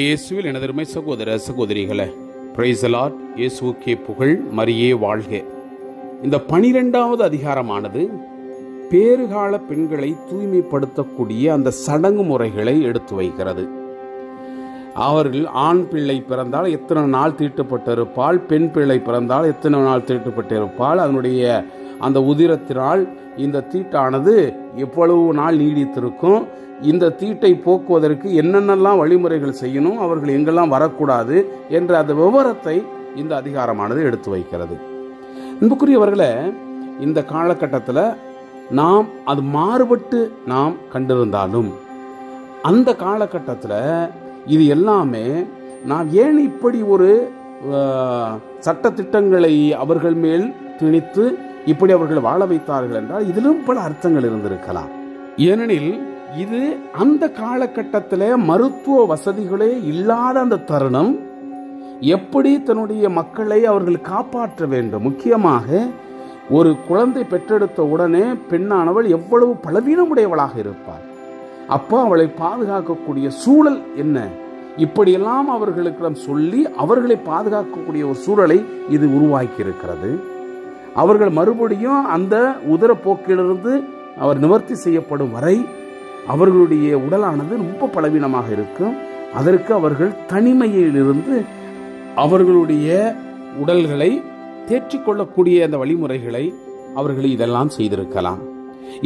இயேசுவில் எனதருமை சகோதர சகோதரிகளே, பிரைஸ் தி லார்ட். இயேசுவுக்கே புகழ், மரியே வாழ்க. இந்த 12வது அதிகாரமானது பேறுகால பெண்களை தூய்மைப்படுத்தக்கூடிய அந்த சடங்கு முறைகளை எடுத்து வைக்கிறது. அவர்கள் ஆண் பிள்ளை பிறந்தால் எத்தனை நாள் தீட்டுப்பட்டிருப்பாள், பெண் பிள்ளை பிறந்தால் எத்தனை நாள் தீட்டுப்பட்டிருப்பாள், அதனுடைய அந்த உதிரத்தினால் இந்த தீட்டானது எவ்வளவு நாள் நீடித்திருக்கும், இந்த தீட்டை போக்குவதற்கு என்னென்னலாம் வழிமுறைகள் செய்யணும், அவர்கள் எங்கெல்லாம் வரக்கூடாது என்ற அந்த விவரத்தை இந்த அதிகாரமானது எடுத்து வைக்கிறது. அன்புக்குரியவர்களே, இந்த காலகட்டத்தில் நாம் அது மாறுபட்டு நாம் கண்டிருந்தாலும் அந்த காலகட்டத்தில் இது எல்லாமே நாம் ஏன் இப்படி ஒரு சட்டத்திட்டங்களை அவர்கள் மேல் திணித்து இப்படி அவர்கள் வாழ வைத்தார்கள் என்றால் இதிலும் பல அர்த்தங்கள் இருந்திருக்கலாம். ஏனெனில் இது அந்த காலகட்டத்தில் மருத்துவ வசதிகளே இல்லாத அந்த தருணம், எப்படி தன்னுடைய மக்களை அவர்கள் காப்பாற்ற வேண்டும். முக்கியமாக ஒரு குழந்தை பெற்றெடுத்த உடனே பெண்ணானவள் எவ்வளவு பலவீனமுடையவளாக இருப்பாள். அப்போ அவளை பாதுகாக்கக்கூடிய சூழல் என்ன, இப்படியெல்லாம் அவர்களுக்கு சொல்லி அவர்களை பாதுகாக்கக்கூடிய ஒரு சூழலை இது உருவாக்கி இருக்கிறது. அவர்கள் மறுபடியும் அந்த உதரப்போக்கிலிருந்து அவர் நிவர்த்தி செய்யப்படும் வரை அவர்களுடைய உடலானது ரொம்ப பலவீனமாக இருக்கும். அதற்கு அவர்கள் தனிமையிலிருந்து அவர்களுடைய உடல்களை தேற்றிக்கொள்ளக்கூடிய அந்த வழிமுறைகளை அவர்கள் இதெல்லாம் செய்திருக்கலாம்.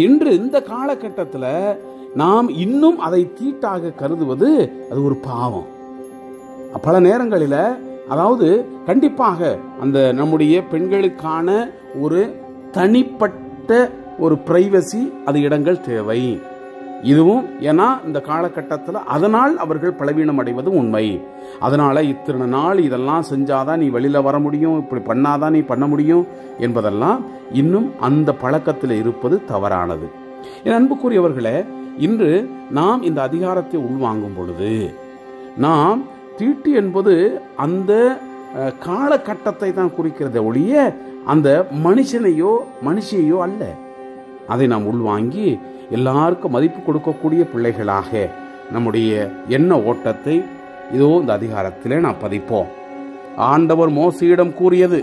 இன்று இந்த காலகட்டத்தில் நாம் இன்னும் அதை தீட்டாக கருதுவது அது ஒரு பாவம். பல நேரங்களில் அதாவது கண்டிப்பாக அந்த நம்முடைய பெண்களுக்கான ஒரு தனிப்பட்ட ஒரு பிரைவசி அது இடங்கள் தேவை. இதுவும் ஏன்னா இந்த காலகட்டத்தில் அதனால் அவர்கள் பலவீனம் அடைவது உண்மை. அதனால இத்தனை நாள் இதெல்லாம் செஞ்சாதான் நீ வெளியில வர முடியும், இப்படி பண்ணாதான் நீ பண்ண முடியும் என்பதெல்லாம் இன்னும் அந்த பழக்கத்தில் இருப்பது தவறானது. என் அன்புக்குரியவர்களே, இன்று நாம் இந்த அதிகாரத்தை உள்வாங்கும் பொழுது நாம் தீட்டு என்பது அந்த காலகட்டத்தை தான் குறிக்கிறத ஒழிய அந்த மனுஷையோ அல்ல. அதை நாம் உள்வாங்கி எல்லாருக்கும் மதிப்பு கொடுக்கக்கூடிய பிள்ளைகளாக நம்முடைய எண்ண ஓட்டத்தை இதோ இந்த அதிகாரத்திலே நாம் பதிப்போம். ஆண்டவர் மோசேயிடம் கூறியது,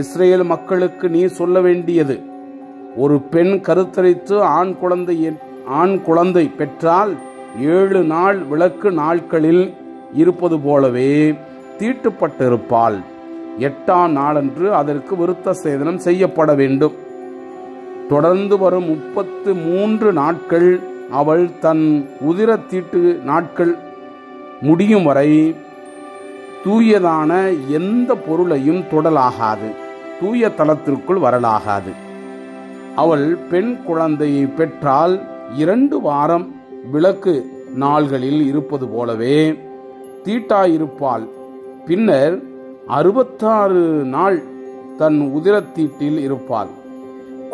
இஸ்ரேல் மக்களுக்கு நீ சொல்ல வேண்டியது, ஒரு பெண் கருத்தரித்து ஆண் குழந்தை பெற்றால் 7 நாள் விளக்கு நாட்களில் இருப்பது போலவே தீட்டுப்பட்டிருப்பாள். 8ஆம் நாளன்று அதற்கு விருத்த சேதனம் செய்யப்பட வேண்டும். தொடர்ந்து வரும் 33 நாட்கள் அவள் தன் உதிரத்தீட்டு நாட்கள் முடியும் வரை தூயதான எந்த பொருளையும் தொடலாகாது, தூய தலத்திற்குள் வரலாகாது. அவள் பெண் குழந்தையை பெற்றால் 2 வாரம் விளக்கு நாள்களில் இருப்பது போலவே தீட்டாயிருப்பாள். பின்னர் 66 நாள் தன் உதிரத்தீட்டில் இருப்பாள்.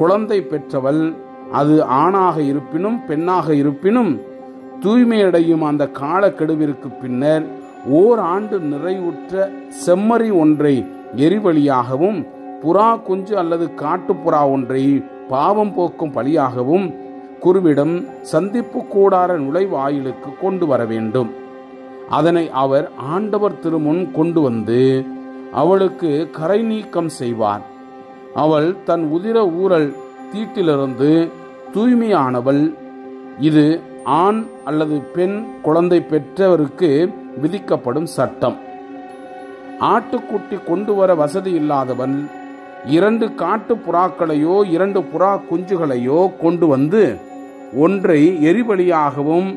குழந்தை பெற்றவள் அது ஆணாக இருப்பினும் பெண்ணாக இருப்பினும் தூய்மையடையும் அந்த காலக்கெடுவிற்கு பின்னர் ஓராண்டு நிறைவுற்ற செம்மறி ஒன்றை எரிபலியாகவும் புறா குஞ்சு அல்லது காட்டுப்புறா ஒன்றை பாவம் போக்கும் பலியாகவும் குருவிடம் சந்திப்பு கூடார நுழைவாயிலுக்கு கொண்டு வர வேண்டும். அதனை அவர் ஆண்டவர் திருமுன் கொண்டு வந்து அவளுக்கு கரை நீக்கம் செய்வார். அவள் தன் உதிர ஊரல் தீட்டிலிருந்து தூய்மையானவள். இது ஆண் அல்லது பெண் குழந்தை பெற்றவருக்கு விதிக்கப்படும் சட்டம். ஆட்டுக்குட்டி கொண்டு வர வசதி இல்லாதவன் 2 காட்டு புறாக்களையோ 2 புறா குஞ்சுகளையோ கொண்டு வந்து ஒன்றை எரிபலியாகவும்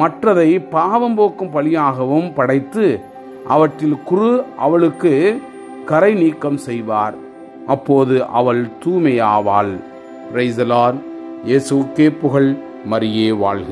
மற்றதை பாவம் போக்கும் பலியாகவும் படைத்து அவற்றில் அவளுக்கு கரை நீக்கம் செய்வார். அப்போது அவள் தூய்மையாவாள். Praise the Lord. இயேசுவுக்கே புகழ், மரியே வாழ்க.